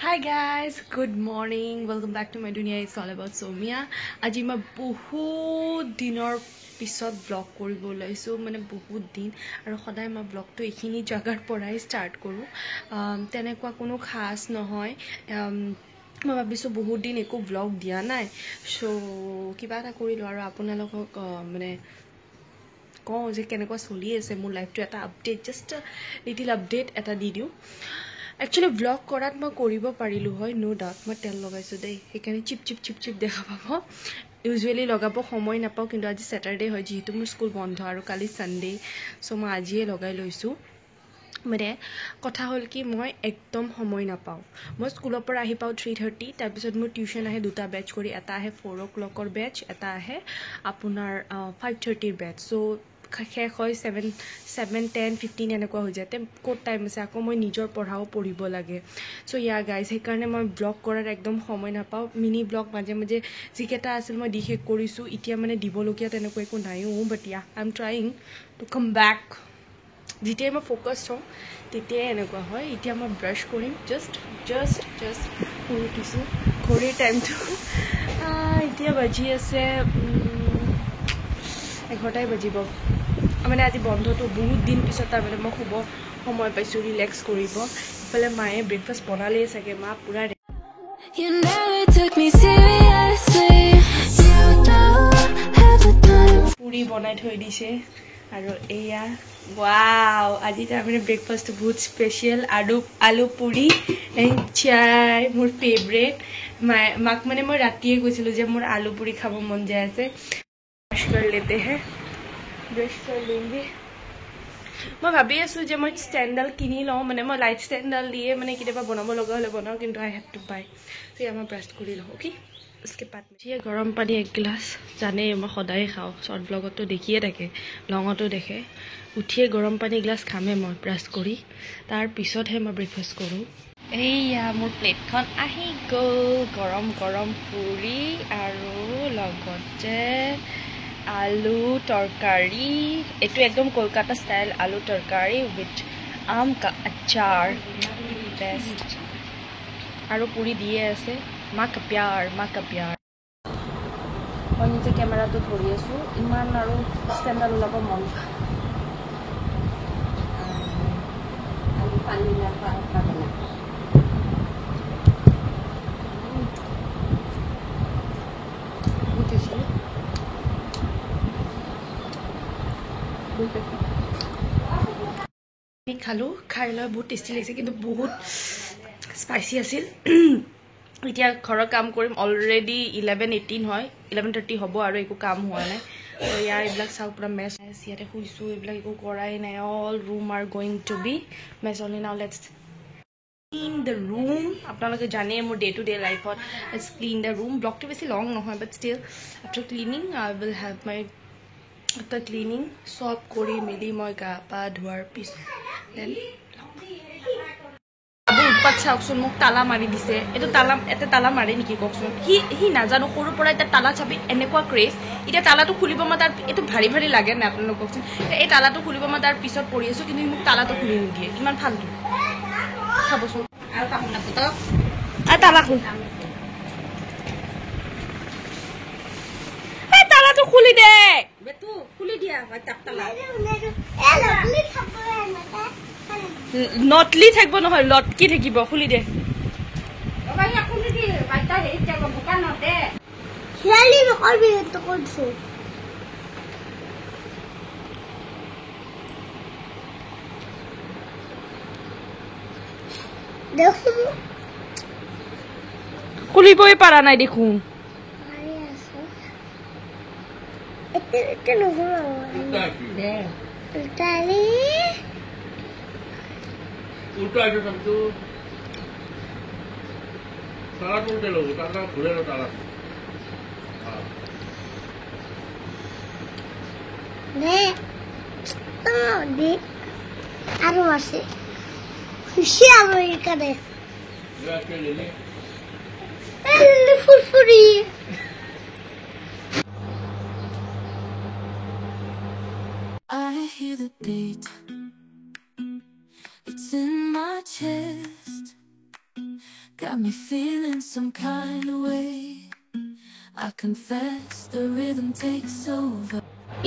Hi guys, good morning. Welcome back to my dunia. It's all about Somia. Aji ma bahut dinor pisot vlog koribo laisu mane bahut din aru khodai ma vlog to ekhini jagar porai start koru. Tenekwa kono khas nohoy. মই ভাবিছো বহুত দিন একো blog দিয়া নাই so কিবা এটা কৰিলো আৰু আপোনালোকক মানে কওঁ যে কেনেকুৱা চলি আছে মোৰ লাইফটো এটা আপডেট জাস্ট লিটিল আপডেট এটা দি দিওঁ Actually, vlog korat ma koribo parilu hoy no doubt ma tel logaisu dei hekane chip dekha pabo usually logabo homoy napao kintu aji Saturday hoy jehetu mur school bondho aru kali Sunday so ma ajiye logai loisu মানে কথা হল কি মই একদম সময় নাপাও মই স্কুলৰ পৰা আহি পাও 3:30 তাৰ পিছত মোৰ টিউচন আহে দুটা বেচ কৰি এটা আহে 4 o'clock ৰ বেচ এটা আহে আপোনাৰ 5:30 ৰ বেচ সো শেষ হয় 7:10-15 এনেকুৱা হৈ যায় কোট টাইম আছে আকৌ মই নিজৰ পঢ়াও পঢ়িব লাগে সো ইয়া গাইজ সেইকাৰণে মই ব্লগ কৰাৰ একদম সময় নাপাও মিনি ব্লগ মাজে মাজে যিকেটা আছিল মই দিশেক কৰিছো এতিয়া মানে দিবলগীয়া তেনেকুৱা একো নাইও but yeah I am trying to come back যেতিয়া মই ফোকাসড হওঁ তেতিয়াই এনেকুৱা হয় এতিয়া মই ব্ৰাছ কৰিম জাস্ট কৰি দিছো ঘড়ীৰ টাইমটো এতিয়া বাজি আছে 11টাই বাজিব মানে আজি বন্ধটো বহুত দিন পিছত তাৰ মানে মই খুব সময় পাইছো ৰিলেক্স কৰিব ইফালে মায়ে ব্ৰেকফাষ্ট বনালেই চাগে মা পুৰা You never took me seriously. You know how the time. পুৰি বনাই থৈ দিছে আৰু এয়া ওয়াও আজি তাৰ মানে ব্ৰেকফাষ্ট বহুত স্পেশাল আলু পুৰি এণ্ড চাই মোৰ ফেভাৰিট মাক মানে মই ৰাতিয়ে কৈছিলো যে মোৰ আলু পুৰি খাব মন যায় আছে ব্ৰাছ কৰি লেতে হে ব্ৰাছ কৰি লুঙ্গি মই ভাবি আছো যে মই স্ট্যান্ডাল কিনি লওঁ মানে মই লাইট স্ট্যান্ডাল দিয়ে মানে কিবা বনাব লগা হলে বনাও কিন্তু আই হ্যাভ টু বাই তো মই ব্ৰাছ কৰি লওঁ ওকে उसके बाद में गरम पानी एक गिलास जाने मैं सदाय खाओ शॉर्ट ब्लॉगत तो देखिए থাকে লঙতো দেখে উঠিয়ে গৰম পানী গ্লাস খামে মই ব্ৰাছ কৰি তাৰ পিছতহে মই ব্ৰেকফাষ্ট কৰো এইয়া মোৰ প্লেটখন আহি গ'ল গৰম গৰম পুৰি আৰু লগতে আলু তৰকাৰী এটো একদম কলকাতা স্টাইল আলু তৰকাৰী উইথ আম কা আচাৰ বেষ্ট আৰু পুৰি দিয়ে আছে माँ का प्यार मैं नीचे कैमरा तो धरि आसो इमान आरो स्टैंडल ओलाब मन पानी खालो खाई ला बहुत टेस्टी लगे कि बहुत स्पाइसी आसिल এতিয়া ঘৰৰ কাম কৰিম অলৰেডি 11:18 হয় 11:30 হ'ব আৰু একো কাম হোৱা নাই তো ইয়াৰ এইবিলাক চাও পুৰা মেছ ইয়াতে শুইছো এইবিলাক একো কৰাই নাই all room are going to be mess only now let's clean the room আপোনালোকে জানে মোৰ ডে টু ডে লাইফত লেটস ক্লিন দ্য ৰুম ব্লগটো বেছি লং নহয় but still after cleaning I will have my after cleaning সব কৰি মেলি মই গা পা ধোৱাৰ পিছত দেন উৎপাত চাওকচোন মোক তালা মাৰি দিছে এটো তালা মাৰে নেকি কওকচোন হি নাজানো সৰুৰ পৰা এটা তালা চাবি এনেকুৱা ক্ৰেজ এতিয়া তালাটো খুলিব মই তাৰ এটো ভাৰী ভাৰী লাগে না আপোনালোক কওকচোন এই তালাটো খুলিব মই তাৰ পিছত পৰি আছো কিন্তু মোক তালাটো খুলি নিদিয়ে ইমান ফালতু চাবচোন আৰু তাহু না পুত আ তালা খুল এই তালাটো খুলি দে বেতু খুলি দিয়া হয় তালা নটলি থাকব নহয় লটকি থাকিব খুলি দে ভাই খুলি দে বাইটা হে যাব বুকা নতে খেলি নকৰবি তো কৈছো দেখো খুলিবই পাৰা নাই দেখো পাৰি আছে এতে নহয় দে তালি उल्टा जो सब तो ताला उल्टे लो ताला खुले लो ताला हां ने तो दे आरो आसे खुशी आवे करे या के ले ले Furfuri I hear the beat. It's in my chest. got me feeling some kind of way. I confess the rhythm takes over.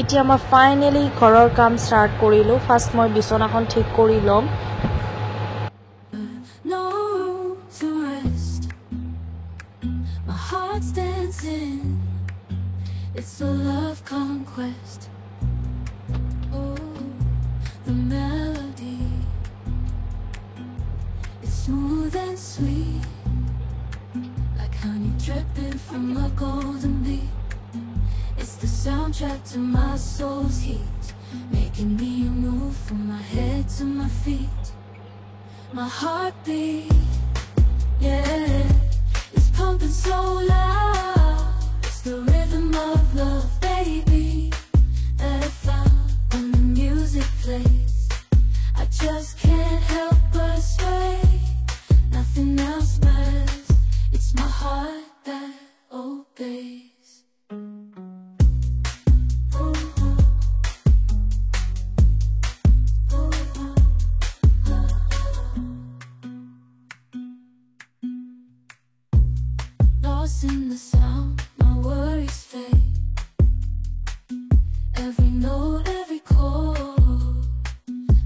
এতিয়া মই ফাইনেলি ঘৰৰ কাম ষ্টাৰ্ট কৰিলোঁ ফাৰ্ষ্ট মই বিছনাখন ঠিক কৰি ল'ম No room to rest. My heart's dancing. It's a love conquest. Oh, the melody. It's smooth and sweet, like honey dripping from a golden bee. It's the soundtrack to my soul's heat, making me move from my head to my feet. My heartbeat, yeah, it's pumping so loud. It's the rhythm of love, baby, that I found when the music plays. I just can't help but sway. Nothing else matters. It's my heart that obeys. Lost in the sound, my worries fade. Every note, every chord,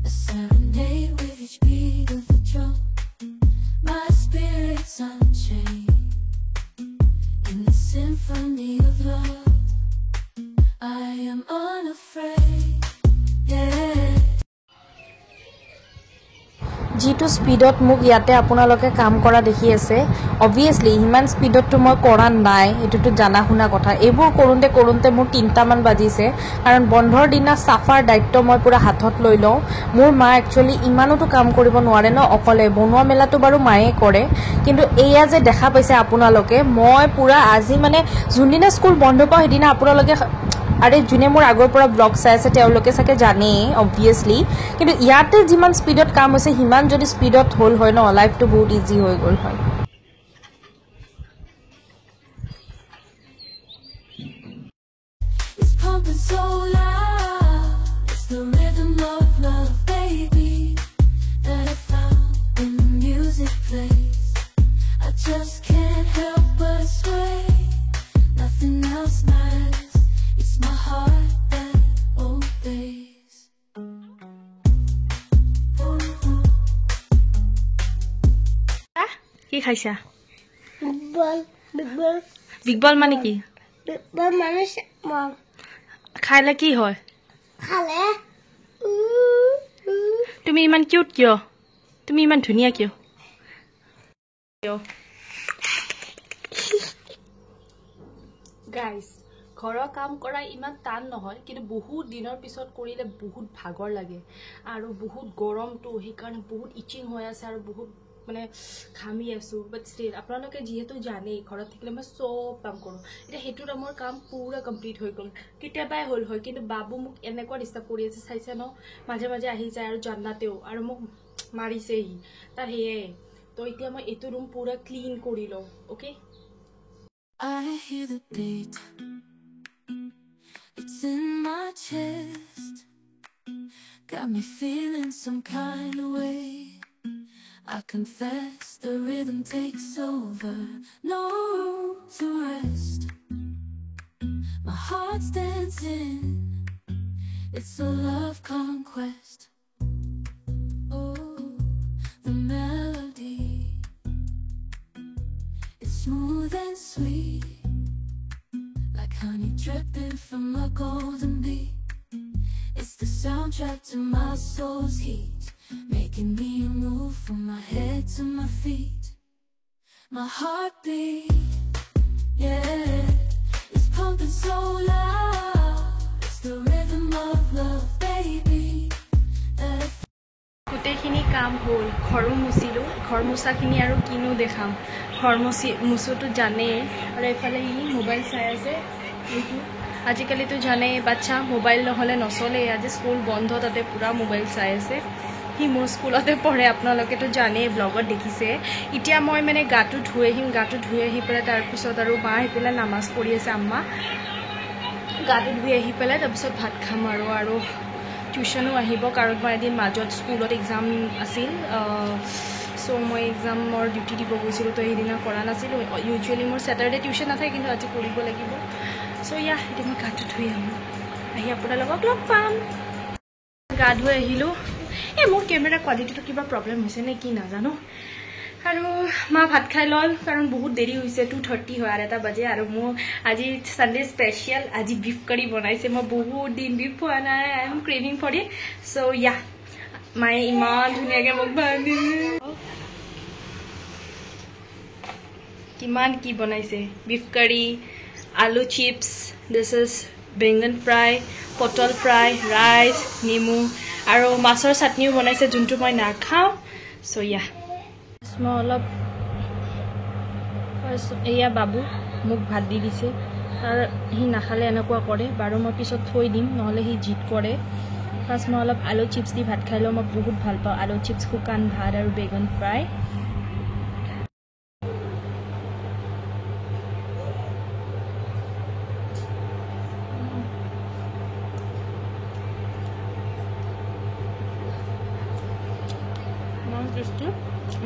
a serenade with each beat of the drum. My spirit's unchained in the symphony of love. I am unafraid, yeah. যিটো স্পীডত মোক ইয়াতে আপোনালোকে কাম কৰা দেখি আছে obviously ইমান স্পীডতটো মই কৰা নাই এটোটো জানা শুনা কথা এইবোৰ কৰোঁতে মোৰ 3টা মান বাজিছে কাৰণ বন্ধৰ দিনা সাফাৰ দায়িত্ব মই পুৰা হাতত লৈ লওঁ মোৰ মা একচুয়ালি ইমানোটো কাম কৰিব নোৱাৰে ন অকলে বনোৱা মেলাটো বাৰু মায়ে কৰে কিন্তু এয়া যে দেখা পাইছে আপোনালোকে মই পুৰা আজি মানে যোনদিনা স্কুল বন্ধ পাওঁ হেদিনা আপোনালোকে আৰে জুনে মোৰ আগৰ পৰা ব্লগ চাই আছে তেওঁলোকে সাকে জানে অবভিয়াছলি কিন্তু ইয়াতে যিমান স্পীডত কাম হৈছে হিমান যদি স্পীডত হল হয় ন লাইফটো বহুত ইজি হৈ গল হয় It's pumping so loud. It's the rhythm of love, baby, that I found when the music plays. I just can't help but sway. Nothing else matters. It's my heart that obeys. কি খাইছা Big ball. Big বল মানে কি Big ball মানুষ মম খাইলে কি হয় খালে তুমি ইমান কিউট কিয় তুমি ইমান ধুনিয়া কিয় গাইস ঘৰৰ কাম কৰা ইমান টান নহয় কিন্তু বহুত দিনৰ পিছত কৰিলে বহুত ভাগৰ লাগে আৰু বহুত গৰমটো সেইকাৰণে বহুত ইচিং হৈ আছে আৰু বহুত মানে খামি আছো বাট ষ্টিল আপোনালোকে যেহেতু জানে ঘৰত থাকিলে মই সব কাম কৰোঁ এটা হেতুৰ মোৰ কাম পুৰা কমপ্লিট হৈ গ'ল কিতাবাই হল হয় কিন্তু বাবু মোক এনেকুৱা ডিস্টাৰ্ব কৰি আছে চাইছে ন মাজে মাজে আহি যায় আৰু জান্নাতেও আৰু মোক মাৰিছে হি তাৰ হেয়ে তো এতিয়া মই এটো ৰুম পুৰা ক্লিন কৰি লওঁ okay I hear the beat. It's in my chest. Got me feeling some kind of way. I confess the rhythm takes over. No room to rest. My heart's dancing. It's a love conquest. Oh, the melody. It's smooth and sweet, like honey dripping from a golden bee. It's the soundtrack to my soul's heat, making me move from my head to my feet. My heartbeat, yeah, it's pumping so loud. It's the rhythm of love, baby, that I গোটেইখিনি কাম হ'ল ঘৰো মুচিলোঁ ঘৰ মুচাখিনি আৰু কিনো দেখাম ঘৰ মুচোতো জানেই আৰু এইফালে ই মোবাইল চাই আছে এইটো আজিকালিতো জানেই বাচ্চা মোবাইল নহ'লে নচলে আজি স্কুল বন্ধ তাতে পুৰা মোবাইল চাই আছে সি মোৰ স্কুলতে পঢ়ে আপোনালোকেতো জানেই ব্লগত দেখিছে এতিয়া মই মানে গাটো ধুই আহিম গাটো ধুই আহি পেলাই তাৰপিছত আৰু মা আহি পেলাই নামাজ পঢ়ি আছে আম্মা গাটো ধুই আহি পেলাই তাৰপিছত ভাত খাম আৰু টিউশনো আহিব কাৰণ মই এদিন মাজত স্কুলত এক্সাম আছিল চ' সো মই এক্সামৰ ডিউটি দিব গৈছিলোঁ তো সেইদিনা কৰা নাছিলোঁ ইউজুৱেলি মোৰ ছেটাৰডে টিউশ্যন নাথাকে কিন্তু আজি কৰিব লাগিব সো এতিয়া মই গাটো ধুই আহোঁ আহি আপোনালোকক লগ পাম গা ধুই আহিলোঁ মোৰ কেমেৰা কোৱালিটিটো কিবা প্ৰব্লেম হৈছে নে কি নাজানো আৰু মা ভাত খাই ল'ল কাৰণ বহুত দেৰি হৈছে 2:30 হয় আৰু 1 বাজে আৰু মোৰ আজি সানডে স্পেচিয়েল আজি বিফ কাৰী বনাইছে মই বহুত দিন বিফ খোৱা নাই I am craving for it so মায়ে ইমান ধুনীয়াকৈ মোক ভাজি কিমান কি বনাইছে বিফ কাৰী আলু চিপছ দিছ ইজ বেঙন ফ্ৰাই পটল ফ্ৰাই ৰাইচ নেমু আৰু মাছৰ চাটনিও বনাইছে যোনটো মই নাখাওঁ সো মই অলপ এয়া বাবু মোক ভাত দি দিছে তাৰ সি নাখালে এনেকুৱা কৰে বাৰু মই পিছত থৈ দিম নহ'লে সি জিদ কৰে ফাৰ্ষ্ট মই অলপ আলু চিপছ দি ভাত খাই লওঁ মই বহুত ভাল পাওঁ আলু চিপছ শুকান ভাত আৰু বেগন ফ্ৰাই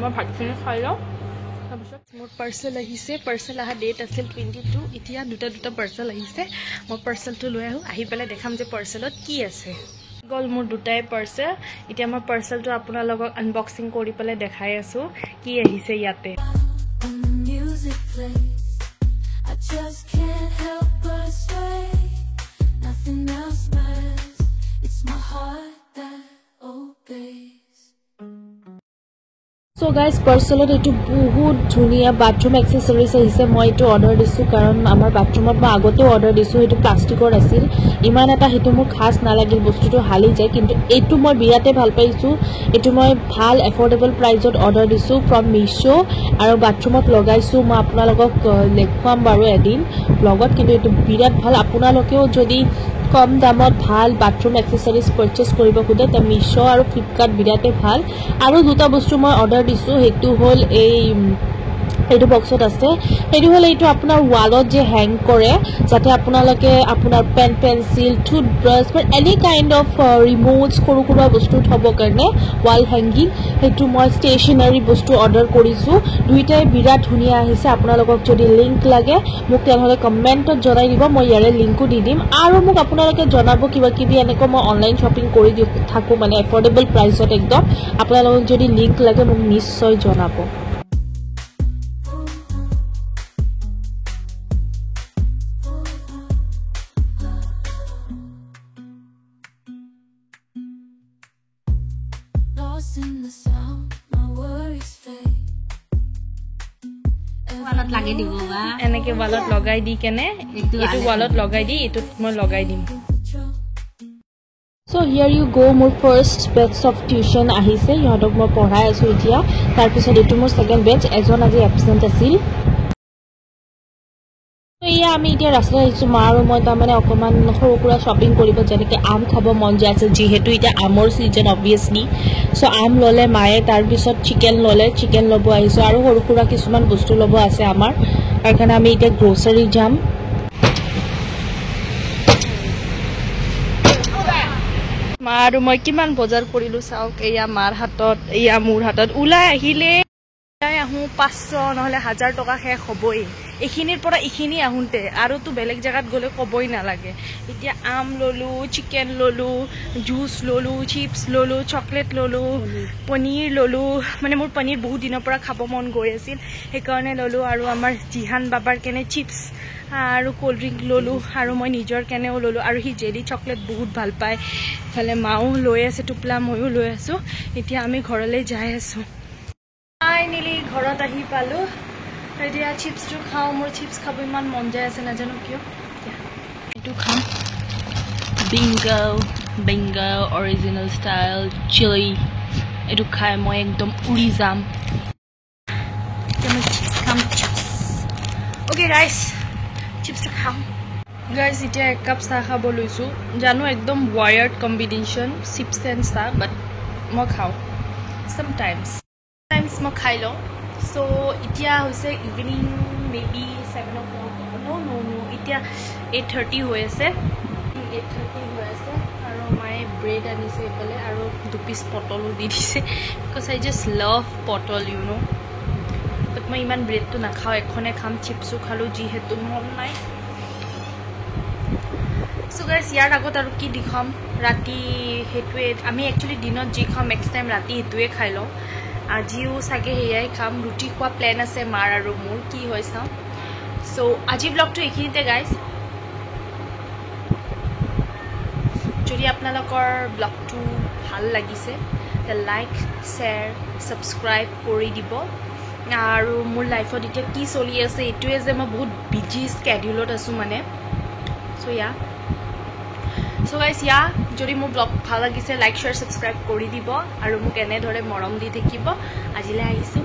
মই ভাতখিনি খাই লওঁ তাৰপিছত মোৰ পাৰ্চেল আহিছে পাৰ্চেল অহা ডেট আছিল 22 এতিয়া দুটা পাৰ্চেল আহিছে মই পাৰ্চেলটো লৈ আহি পেলাই দেখাম যে পাৰ্চেলত কি আছে গ'ল মোৰ দুটাই পাৰ্চেল এতিয়া মই পাৰ্চেলটো আপোনালোকক আনবক্সিং কৰি পেলাই দেখাই আছোঁ কি আহিছে ইয়াতে So guys, পাৰ্চেলত এইটো বহুত ধুনীয়া বাথৰুম এক্সেসৰিজ আহিছে মই এইটো অৰ্ডাৰ দিছোঁ কাৰণ আমাৰ বাথৰুমত মই আগতেও অৰ্ডাৰ দিছোঁ এইটো প্লাষ্টিকৰ আছিল ইমান এটা সেইটো মোৰ খাস নালাগিল বস্তুটো হালি যায় কিন্তু এইটো মই বিৰাটে ভাল পাইছোঁ এইটো মই ভাল এফৰ্ডেবল প্ৰাইজত অৰ্ডাৰ দিছোঁ ফ্ৰম মিছো আৰু বাথৰুমত লগাইছোঁ মই আপোনালোকক দেখুৱাম বাৰু এদিন ব্লগত কিন্তু এইটো বিৰাট ভাল আপোনালোকেও যদি কম দামত ভাল বাথৰুম এক্সেসৰিজ পাৰচেজ কৰিব খুদে তে মিছো আৰু ফ্লিপকাৰ্ট বিৰাটে ভাল আৰু দুটা বস্তু মই অৰ্ডাৰ দিছোঁ হেতু হল এইটো বক্সত আছে হেতু হল এইটো আপোনাৰ ওয়ালত যে হ্যাং কৰে যাতে আপোনালোকে আপোনাৰ পেন পেন্সিল টুথব্ৰাছ বা এনি কাইন্ড অফ ৰিমোটস সৰু বস্তু থব কাৰণে ওয়াল হ্যাঙ্গিং হেতু মই ষ্টেচনাৰী বস্তু অৰ্ডাৰ কৰিছোঁ দুইটাই বিৰাট ধুনীয়া আহিছে আপোনালোকক যদি লিংক লাগে মোক তেনেহলে কমেন্টত জনাই দিব মই ইয়াৰে লিংকও দি দিম আৰু মোক আপোনালোকে জনাব কিবা কিবি এনেকৈ মই অনলাইন শপিং কৰি থাকো মানে এফৰ্ডেবল প্ৰাইসত একদম আপোনালোকক যদি লিংক লাগে মোক নিশ্চয় জনাব এনেকে ওয়ালত লগাই দি কেনে এইটো ওয়ালত লগাই দি এইটো মই লগাই দিম So here you go মোৰ first batch of tuition আহিছে ইহঁতক মই পঢ়াই আছো এতিয়া তাৰ পিছত এইটো মোৰ second batch এজন আজি absent আছিল আমি এতিয়া ৰাস্তাত আহিছোঁ মা আৰু মই তাৰমানে অকমান সৰুকুৰা শ্বপিং কৰিব যেনেকৈ আম খাব মন যায় আছে যিহেতু এতিয়া আমৰ সিজন অবভিয়াছলি সো আম ললে মায়ে তাৰপিছত চিকেন ললে চিকেন ল'ব আহিছোঁ আৰু সৰুকুৰা কিছুমান বস্তু ল'ব আছে আমাৰ কাৰণে আমি এতিয়া গ্ৰোচাৰী যাম মা আৰু মই কিমান বজাৰ কৰিলো চাওক এয়া মাৰ হাতত এয়া মোৰ হাতত ওলাই আহিলে আহোঁ 500 নহলে 1000 টকা শেষ হ'বই এইখিনিৰ পৰা এইখিনি আহোঁতে আৰু তো বেলেগ জায়গাত গ'লে ক'বই নালাগে এতিয়া আম ললো চিকেন ললো জুচ ললো চিপছ ললো চকলেট ললো পনীৰ ললো মানে মোৰ পনীৰ বহুত দিনৰ পৰা খাব মন গৈ আছিল সেইকাৰণে ললো আৰু আমাৰ জিহান বাবাৰ কেনে চিপছ আৰু কোল্ড ড্ৰিংক ললো আৰু মই নিজৰ কেনেও ললো আৰু হি জেলি চকলেট বহুত ভাল পায় ফালে মাও লৈ আছে টুপলা ময়ো লৈ আছো এতিয়া আমি ঘৰলৈ যাই আছো ফাইনেলি ঘৰত আহি পালো এতিয়া চিপছটো খাওঁ মোৰ চিপছ খাব ইমান মন যায় আছে নাজানো কিয় এইটো খাম বিংগো অৰিজিনেল ষ্টাইল চিলি এইটো খাই মই একদম উৰি যাম ওকে গাইজ চিপছটো খাওঁ গাইজ এতিয়া এক কাপ চাহ খাব লৈছোঁ জানো একদম ৱায়াৰ্ড কম্বিনেশ্যন চিপছ এণ্ড চাহ বাট মই খাওঁ চামটাইমছ মই খাই লওঁ সো এতিয়া হৈছে ইভিনিং মেবি 7 o'clock নো এতিয়া 8:30 হৈ আছে আৰু মায়ে ব্ৰেড আনিছে এইফালে আৰু 2 পিচ পটলো দি দিছে বিকজ আই জাষ্ট লাভ পটল ইউ নো বাট মই ইমান ব্ৰেডটো নাখাওঁ এখনে খাম চিপছো খালোঁ যিহেতু মন নাই সো গাইজ ইয়াৰ আগত আৰু কি দেখাম ৰাতি সেইটোৱে আমি একচুৱেলি দিনত যি খাওঁ নেক্সট টাইম ৰাতি সেইটোৱে খাই লওঁ আজিও চাগে সেয়াই খাম ৰুটি খোৱা প্লেন আছে মাৰ আৰু মোৰ কি হয় চাওঁ সো আজি ব্লগটো এইখিনিতে গাইজ যদি আপোনালোকৰ ব্লগটো ভাল লাগিছে তে লাইক শ্বেয়াৰ ছাবস্ক্ৰাইব কৰি দিব আৰু মোৰ লাইফত এতিয়া কি চলি আছে এইটোৱে যে মই বহুত বিজি স্কেডিউলত আছোঁ মানে সো সো গাইজ যদি মোৰ ব্লগ ভাল লাগিছে লাইক শ্বেয়াৰ ছাবস্ক্ৰাইব কৰি দিব আৰু মোক এনেদৰে মৰম দি থাকিব আজিলৈ আহিছোঁ